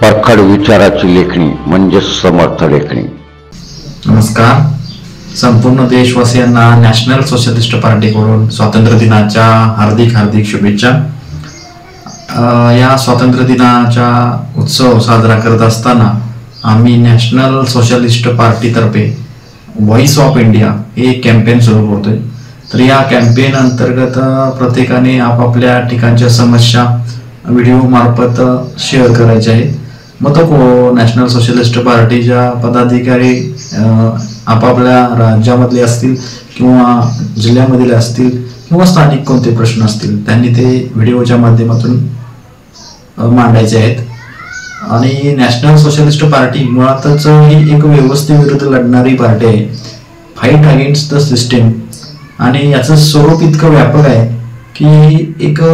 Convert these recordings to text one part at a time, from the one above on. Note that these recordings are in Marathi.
परखड विचाराची लेखणी म्हणजे समर्थ लेखणी. नमस्कार. संपूर्ण देशवासियांना नॅशनल सोशलिस्ट पार्टीकडून स्वातंत्र्य दिनाच्या हार्दिक शुभेच्छा. या स्वातंत्र्य दिनाचा उत्सव साजरा करत असताना आम्ही नॅशनल सोशलिस्ट पार्टीतर्फे व्हॉइस ऑफ इंडिया हे कॅम्पेन सुरू करतोय. तर या कॅम्पेन अंतर्गत प्रत्येकाने आपापल्या ठिकाणच्या समस्या व्हिडिओ मार्फत शेअर करायच्या आहेत. मग तो नॅशनल सोशलिस्ट पार्टीच्या पदाधिकारी आपापल्या राज्यामधले असतील किंवा जिल्ह्यामधील असतील किंवा स्थानिक कोणते प्रश्न असतील त्यांनी ते व्हिडिओच्या माध्यमातून मांडायचे आहेत. आणि नॅशनल सोशलिस्ट पार्टी मुळातच ही एक व्यवस्थेविरुद्ध लढणारी पार्टी आहे, फाईट अगेन्स्ट द सिस्टीम. आणि याचं स्वरूप इतकं व्यापक आहे की एका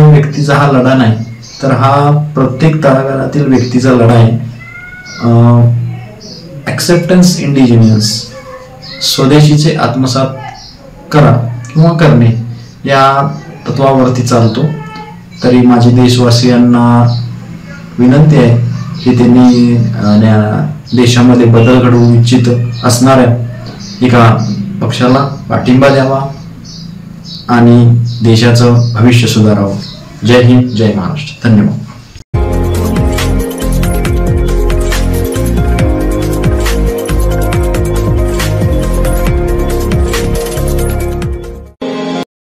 व्यक्तीचा हा लढा नाही, तर हा प्रत्येक तळागाळातील व्यक्तीचा लढा आहे. ॲक्सेप्टन्स इंडिजिनियस, स्वदेशीचे आत्मसात करा किंवा करणे या तत्वावरती चालतो. तरी माझी देशवासियांना विनंती आहे की त्यांनी देशामध्ये बदल घडवू इच्छित असणाऱ्या एका पक्षाला पाठिंबा द्यावा आणि देशाचं भविष्य सुधारावं. जय हिंद, जय महाराष्ट्र. धन्यवाद.